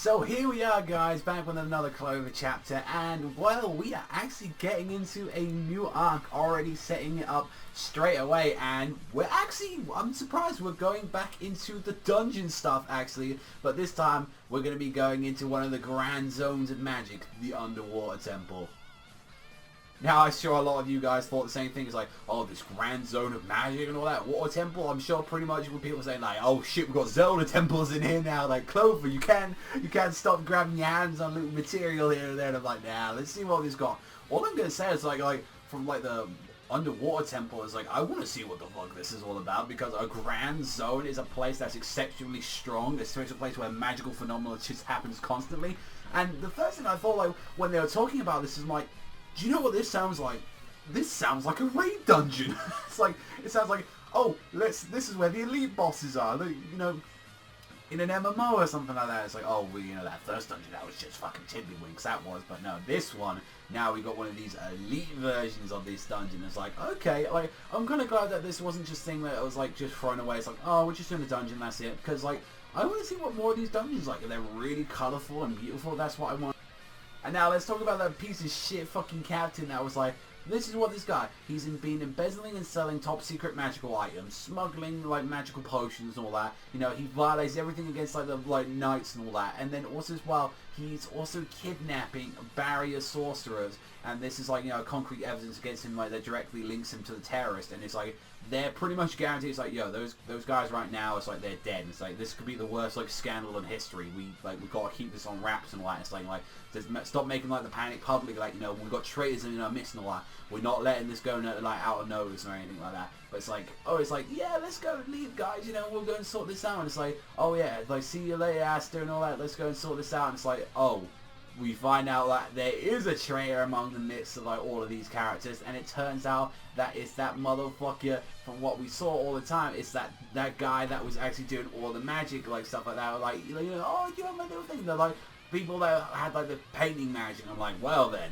So here we are, guys, back with another Clover chapter, and well, we are actually getting into a new arc, already setting it up straight away, and I'm surprised we're going back into the dungeon stuff, actually, but this time we're going to be going into one of the grand zones of magic, the underwater temple. Now, I'm sure a lot of you guys thought the same thing. It's like, oh, this grand zone of magic and all that. Water temple, I'm sure pretty much when people saying like, oh shit, we've got Zelda temples in here now. Like, Clover, you can't stop grabbing your hands on little material here and there. And I'm like, nah, let's see what this got. All I'm going to say is like from like the underwater temple is like, I want to see what the fuck this is all about, because a grand zone is a place that's exceptionally strong. It's a place where magical phenomena just happens constantly. And the first thing I thought, like, when they were talking about this is like, do you know what this sounds like? This sounds like a raid dungeon. It sounds like, oh, this is where the elite bosses are. You know, in an MMO or something like that. It's like, oh, well, you know, that first dungeon, that was just fucking tiddlywinks, that was. But no, this one, now we got one of these elite versions of this dungeon. It's like, okay, like, I'm kind of glad that this wasn't just thing that it was like just thrown away. It's like, oh, we're just doing a dungeon, that's it. Because like, I want to see what more of these dungeons like. They're really colourful and beautiful. That's what I want. And now let's talk about that piece of shit fucking captain that was like, this is what this guy, he's been embezzling and selling top secret magical items, smuggling like magical potions and all that. You know, he violates everything against like the knights and all that. And then also as well, he's also kidnapping barrier sorcerers. And this is like, you know, concrete evidence against him, like that directly links him to the terrorist. And it's like, they're pretty much guaranteed. It's like, yo, those guys right now, it's like they're dead. It's like, this could be the worst like scandal in history. We've got to keep this on wraps and all that. It's like stop making like the panic public. Like, you know, we've got traitors in our midst and all that. We're not letting this go like out of notice or anything like that. But it's like, oh, it's like, yeah, let's go leave, guys. You know, we'll go and sort this out. And it's like, oh yeah, like, see you later, Asta and all that. Let's go and sort this out. And it's like, oh, we find out that there is a traitor among the midst of like all of these characters, and it turns out that it's that motherfucker from what we saw all the time. It's that guy that was actually doing all the magic, like stuff like that. Like, you know, oh, you know my little thing. They're like people that had like the painting magic. I'm like, well then,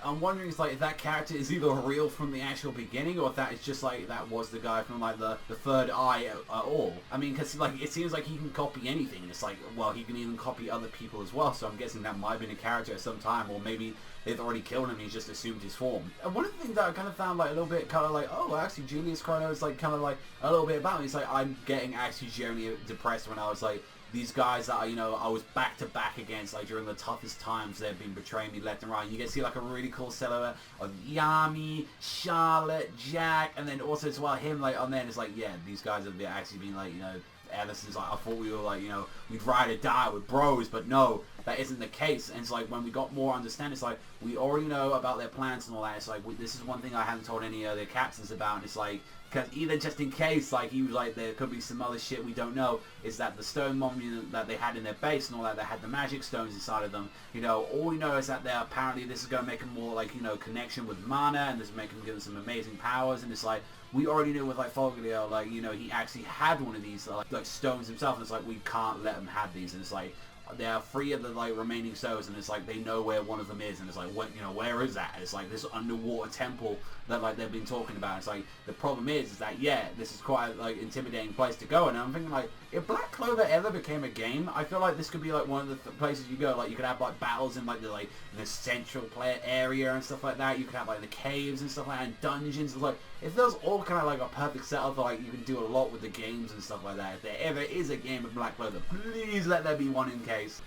I'm wondering if that character is either real from the actual beginning, or if that is just like that was the guy from like the third eye at all. I mean, because like it seems like he can copy anything, and it's like, well, he can even copy other people as well. So I'm guessing that might have been a character at some time, or maybe they've already killed him and he's just assumed his form. And one of the things that I kind of found like a little bit kind of like, oh, actually Julius Chrono is like kind of like a little bit about me. It's like, I'm getting actually genuinely depressed when I was like, these guys that, you know, I was back to back against, like, during the toughest times, they've been betraying me left and right. You get to see, like, a really cool silhouette of Yami, Charlotte, Jack, and then also as well him, like, on there, and it's like, yeah, these guys have actually been, like, you know, ever since, like, I thought we were, like, you know, we'd ride or die with bros, but no, that isn't the case. And it's like, when we got more understanding, it's like, we already know about their plans and all that. It's like, this is one thing I haven't told any other captains about, and it's like, because either just in case, like, he was like, there could be some other shit we don't know, is that the stone monument that they had in their base and all that, they had the magic stones inside of them, you know, all we know is that they're apparently, this is going to make them more, like, you know, connection with mana, and this is making them give them some amazing powers, and it's like, we already knew with, like, Foglio, like, you know, he actually had one of these, like stones himself, and it's like, we can't let him have these, and it's like, there are 3 of the like remaining stones, and it's like they know where one of them is, and it's like, what, you know, where is that? And it's like this underwater temple that like they've been talking about. It's like the problem is that, yeah, this is quite a, like, intimidating place to go, and I'm thinking like, if Black Clover ever became a game, I feel like this could be like one of the places you go. Like, you could have like battles in like the central player area and stuff like that. You could have like the caves and stuff like that, and dungeons. It's like, if there's all kind of like a perfect setup, like you can do a lot with the games and stuff like that. If there ever is a game of Black Clover, please let there be one in case.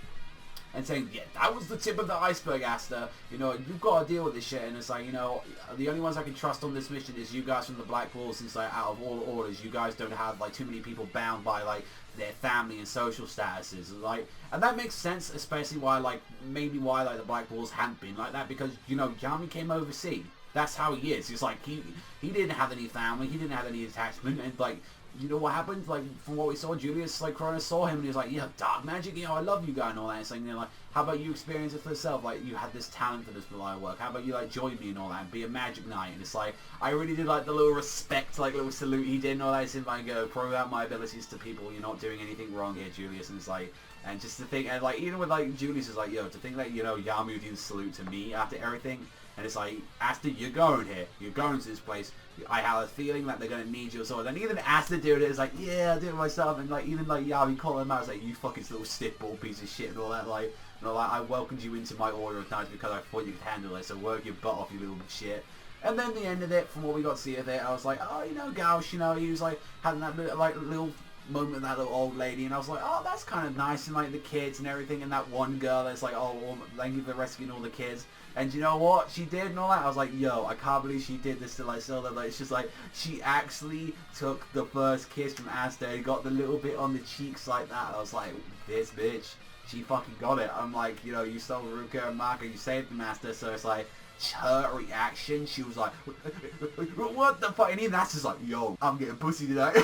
And saying, yeah, that was the tip of the iceberg, Asta. You know, you've got to deal with this shit. And it's like, you know, the only ones I can trust on this mission is you guys from the Black Bulls, since like out of all orders, you guys don't have like too many people bound by like their family and social statuses. Like, and that makes sense, especially why like maybe why like the Black Bulls hadn't been like that, because, you know, Yami came overseas. That's how he is. He's like, he didn't have any family, he didn't have any attachment, and like, you know what happened? Like, from what we saw, Julius, like, Cronus saw him, and he was like, yeah, dark magic, you know, I love you guy, and all that. It's like, you know, like, how about you experience it for yourself? Like, you had this talent for this line work. How about you, like, join me and all that, and be a magic knight? And it's like, I really did, like, the little respect, like, little salute he did and all that. It's like, go, prove out my abilities to people. You're not doing anything wrong here, Julius. And it's like, and just to think, and like, even with, like, Julius is like, yo, to think that, you know, Yamu didn't salute to me after everything, And it's like, Asta, you're going here. You're going to this place. I have a feeling that they're going to need you. So then even Asta doing it is like, yeah, I'll do it myself. And like, even like Yavi calling him out, it's like, you fucking little stiffball piece of shit and all that. Like, you know, like, I welcomed you into my order of knights because I thought you could handle it. So work your butt off, you little shit. And then the end of it, from what we got to see of it, I was like, oh, you know, Gauch, you know, he was like having that little moment with that little old lady, and I was like, oh, that's kind of nice, and like the kids and everything, and that one girl that's like, oh, thank you for rescuing all the kids. And you know what she did and all that? I was like, yo, I can't believe she did this to like Zelda. Like, it's just like, she actually took the first kiss from Asta and got the little bit on the cheeks like that. I was like, this bitch, she fucking got it. I'm like, you know, you stole Ruka and Marco, you saved the master, so it's like, her reaction, she was like, what the fuck? And even that's just like, yo, I'm getting pussy tonight.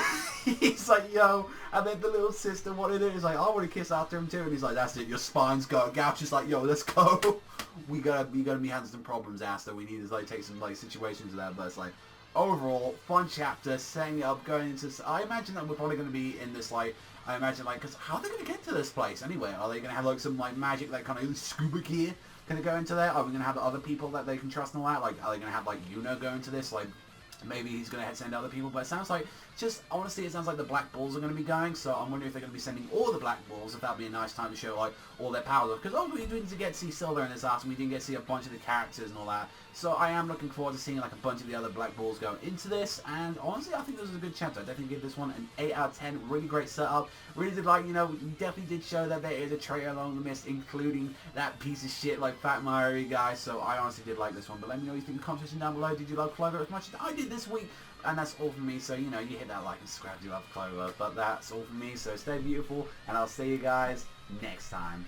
He's like, yo. And then the little sister wanted it. He's like, I want to kiss after him too. And he's like, that's it, your spine's going. Gouch is like, yo, let's go. we gotta be having some problems, Asta. We need to like take some like situations of that. But it's like, overall, fun chapter, setting it up, going into. I imagine that we're probably going to be in this like. I imagine like, because how are they going to get to this place anyway? Are they going to have like some like magic like kind of scuba gear? Gonna go into there? Are we gonna have other people that they can trust and all that? Like, are they gonna have like Yuno go into this? Like, maybe he's gonna send other people. But it sounds like, just honestly, it sounds like the Black Bulls are gonna be going. So I'm wondering if they're gonna be sending all the Black Bulls. If that'd be a nice time to show like all their powers. Because we didn't get to see Silver in this arc, and we didn't get to see a bunch of the characters and all that. So I am looking forward to seeing like a bunch of the other Black Bulls go into this. And honestly, I think this was a good chapter. I definitely give this one an 8 out of 10. Really great setup. Really did like, you know, we definitely did show that there is a traitor along the mist, including that piece of shit like Fat Maori guy. So I honestly did like this one. But let me know what you think in the comment section down below. Did you love Clover as much as I did this week? And that's all from me. So, you know, you hit that like and subscribe if you love Clover. But that's all from me. So stay beautiful. And I'll see you guys next time.